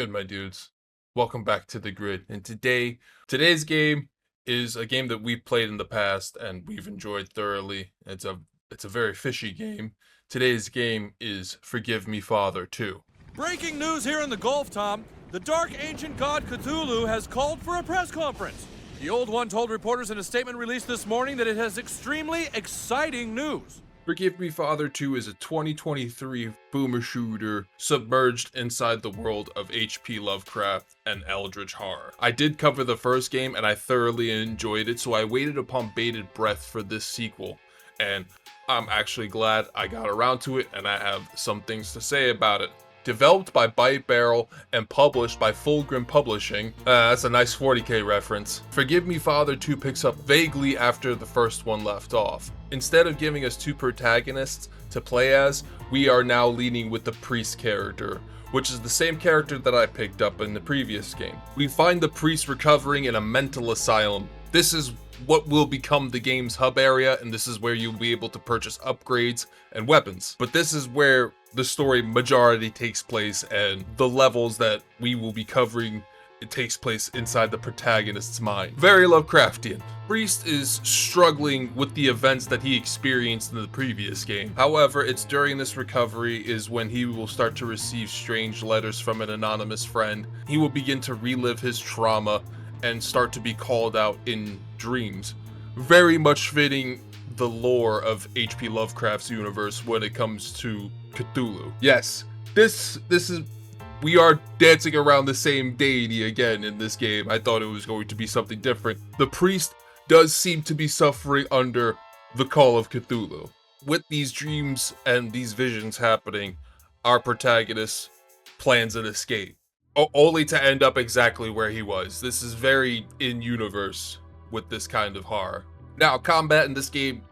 good, my dudes? Welcome back to the grid. And today's game is a game that we've played in the past and we've enjoyed thoroughly. It's a very fishy game. Today's game is Forgive Me Father 2. Breaking news here in the Gulf, Tom. The dark ancient god Cthulhu has called for a press conference. The Old One told reporters in a statement released this morning that it has extremely exciting news. Forgive Me Father 2 is a 2023 boomer shooter submerged inside the world of H.P. Lovecraft and eldritch horror. I did cover the first game and I thoroughly enjoyed it, so I waited upon bated breath for this sequel. And I'm actually glad I got around to it, and I have some things to say about it. Developed by Bite Barrel and published by Fulgrim Publishing. That's a nice 40k reference. Forgive Me Father 2 picks up vaguely after the first one left off. Instead of giving us two protagonists to play as, we are now leaning with the priest character, which is the same character that I picked up in the previous game. We find the priest recovering in a mental asylum. This is what will become the game's hub area, and this is where you'll be able to purchase upgrades and weapons. But this is where the story majority takes place, and the levels that we will be covering, it takes place inside the protagonist's mind. Very Lovecraftian. Priest is struggling with the events that he experienced in the previous game. However, it's during this recovery is when he will start to receive strange letters from an anonymous friend. He will begin to relive his trauma and start to be called out in dreams. Very much fitting the lore of H.P. Lovecraft's universe when it comes to Cthulhu. Yes, we are dancing around the same deity again in this game. I thought it was going to be something different. The priest does seem to be suffering under the call of Cthulhu. With these dreams and these visions happening, our protagonist plans an escape, only to end up exactly where he was. This is very in-universe with this kind of horror. Now, combat in this game,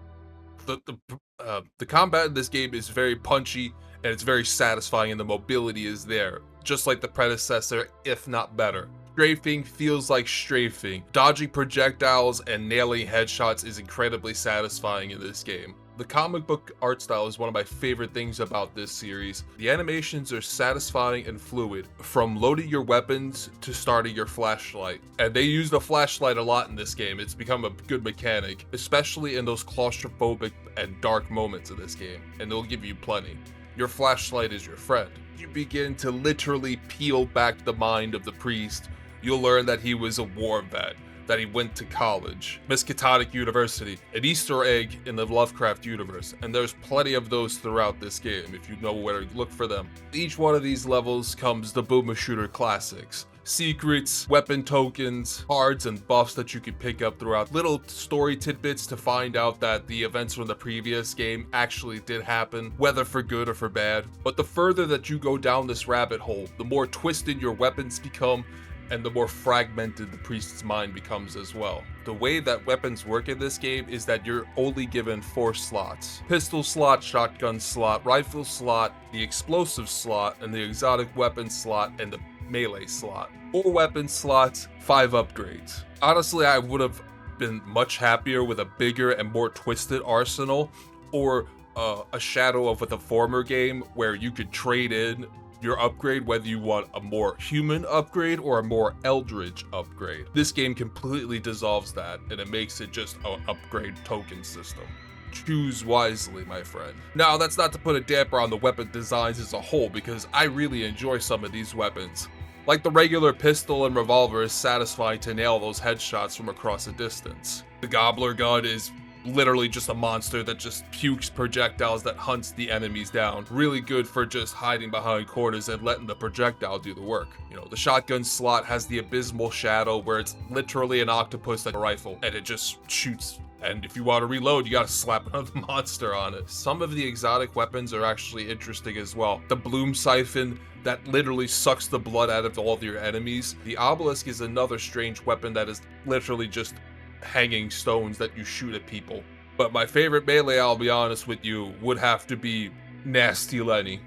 the combat in this game is very punchy and it's very satisfying, and the mobility is there, just like the predecessor, if not better. Strafing feels like strafing. Dodging projectiles and nailing headshots is incredibly satisfying in this game. The comic book art style is one of my favorite things about this series. The animations are satisfying and fluid, from loading your weapons to starting your flashlight. And they use the flashlight a lot in this game. It's become a good mechanic, especially in those claustrophobic and dark moments of this game, and they'll give you plenty. Your flashlight is your friend. You begin to literally peel back the mind of the priest. You'll learn that he was a war vet, that he went to college, Miskatonic University, an Easter egg in the Lovecraft universe, and there's plenty of those throughout this game if you know where to look for them. Each one of these levels comes the boomer shooter classics. Secrets, weapon tokens, cards, and buffs that you can pick up throughout, little story tidbits to find out that the events from the previous game actually did happen, whether for good or for bad. But the further that you go down this rabbit hole, the more twisted your weapons become, and the more fragmented the priest's mind becomes as well. The way that weapons work in this game is that you're only given 4 slots. Pistol slot, shotgun slot, rifle slot, the explosive slot, and the exotic weapon slot, and the melee slot. 4 weapon slots, 5 upgrades. Honestly, I would have been much happier with a bigger and more twisted arsenal, or a shadow of the former game where you could trade in your upgrade, whether you want a more human upgrade or a more eldritch upgrade. This game completely dissolves that, and it makes it just an upgrade token system. Choose wisely, my friend. Now, that's not to put a damper on the weapon designs as a whole, because I really enjoy some of these weapons. Like the regular pistol and revolver is satisfying to nail those headshots from across a distance. The gobbler gun is literally just a monster that just pukes projectiles that hunts the enemies down. Really good for just hiding behind corners and letting the projectile do the work. You know, the shotgun slot has the abysmal shadow where it's literally an octopus like a rifle, and it just shoots. And if you want to reload, you gotta slap another monster on it. Some of the exotic weapons are actually interesting as well. The bloom siphon that literally sucks the blood out of all of your enemies. The obelisk is another strange weapon that is literally just hanging stones that you shoot at people. But my favorite melee, I'll be honest with you, would have to be Nasty Lenny.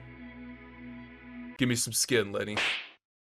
Give me some skin, Lenny.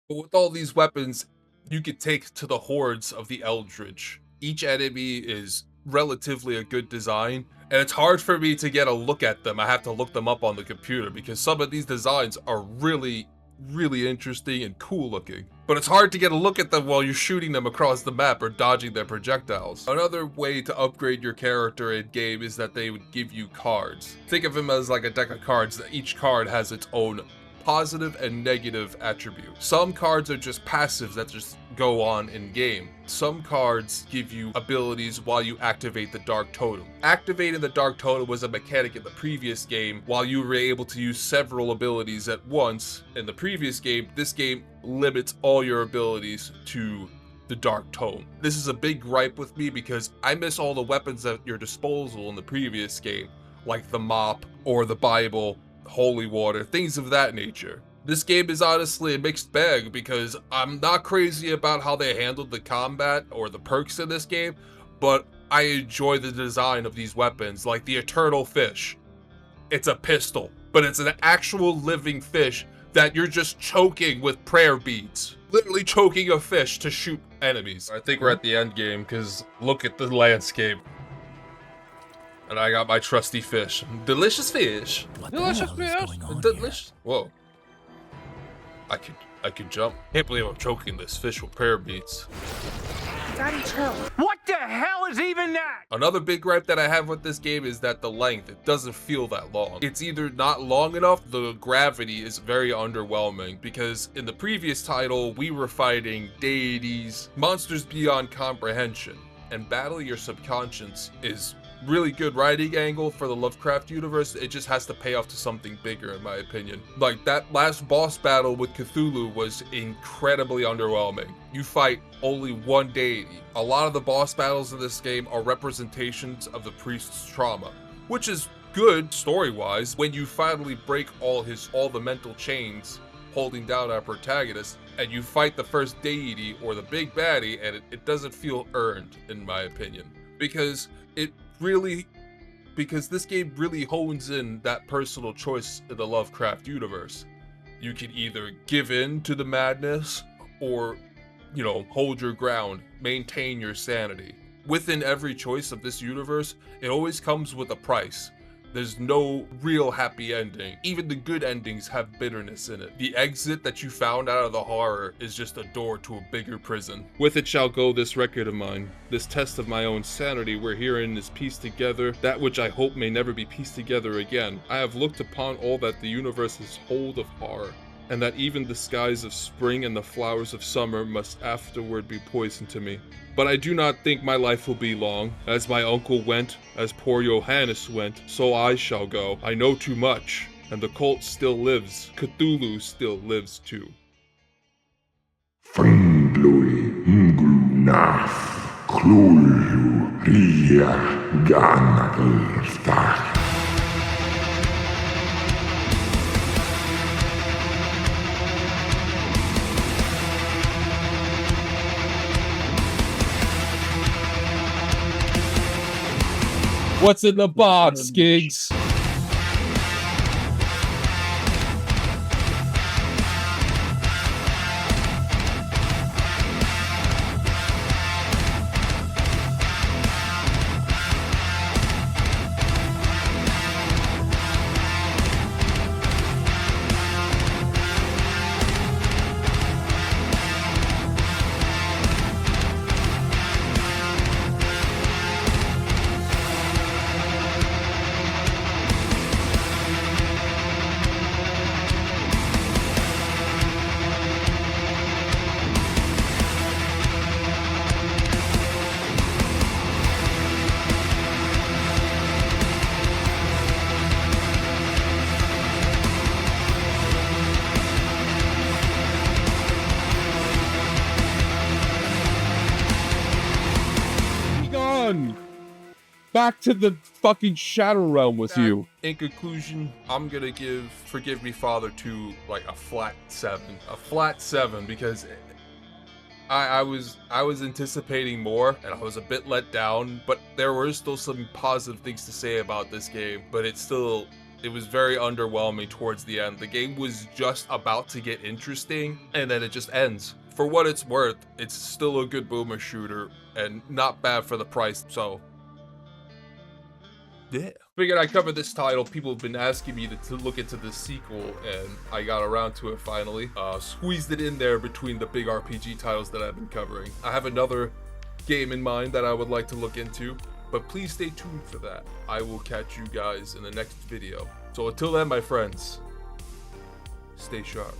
But with all these weapons, you could take to the hordes of the Eldritch. Each enemy is relatively a good design, and it's hard for me to get a look at them. I have to look them up on the computer because some of these designs are really really interesting and cool looking. But it's hard to get a look at them while you're shooting them across the map or dodging their projectiles. Another way to upgrade your character in game is that they would give you cards. Think of them as like a deck of cards that each card has its own positive and negative attribute. Some cards are just passives that just go on in game. Some cards give you abilities while you activate the Dark Totem. Activating the Dark Totem was a mechanic in the previous game. While you were able to use several abilities at once in the previous game, this game limits all your abilities to the Dark Tome. This is a big gripe with me because I miss all the weapons at your disposal in the previous game, like the mop or the Bible, holy water, things of that nature. This game is honestly a mixed bag because I'm not crazy about how they handled the combat or the perks in this game, but I enjoy the design of these weapons, like the Eternal Fish. It's a pistol, but it's an actual living fish that you're just choking with prayer beads. Literally choking a fish to shoot enemies. I think we're at the end game because look at the landscape. And I got my trusty fish. Delicious fish. Delicious fish. Delicious. Whoa. I can jump. Can't believe I'm choking this fish with prayer beads. Daddy, chill. What the hell is even that? Another big gripe that I have with this game is that the length, it doesn't feel that long. It's either not long enough, the gravity is very underwhelming, because in the previous title, we were fighting deities, monsters beyond comprehension, and battling your subconscious is really good writing angle for the Lovecraft universe. It just has to pay off to something bigger, in my opinion. Like, that last boss battle with Cthulhu was incredibly underwhelming. You fight only one deity. A lot of the boss battles in this game are representations of the priest's trauma, which is good story-wise. When you finally break all the mental chains holding down our protagonist, and you fight the first deity or the big baddie, and it doesn't feel earned, in my opinion, because this game really hones in that personal choice in the Lovecraft universe. You can either give in to the madness or, hold your ground, maintain your sanity. Within every choice of this universe, it always comes with a price. There's no real happy ending. Even the good endings have bitterness in it. The exit that you found out of the horror is just a door to a bigger prison. With it shall go this record of mine, this test of my own sanity, where herein is pieced together that which I hope may never be pieced together again. I have looked upon all that the universe has hold of horror, and that even the skies of spring and the flowers of summer must afterward be poison to me. But I do not think my life will be long. As my uncle went, as poor Johannes went, so I shall go. I know too much, and the cult still lives. Cthulhu still lives too. mglw'nafh, Cthulhu R'lyeh, wgah'nagl, fhtagn. What's in the box, Gigs? Back to the fucking Shadow Realm with you. In conclusion, I'm gonna give Forgive Me Father 2 like a flat 7. A flat 7 because I was anticipating more and I was a bit let down, but there were still some positive things to say about this game, but it was very underwhelming towards the end. The game was just about to get interesting and then it just ends. For what it's worth, it's still a good boomer shooter and not bad for the price, so yeah, figured I'd cover this title. People have been asking me to look into the sequel, and I got around to it finally. Squeezed it in there between the big RPG titles that I've been covering. I have another game in mind that I would like to look into, but please stay tuned for that. I will catch you guys in the next video. So until then, my friends, stay sharp.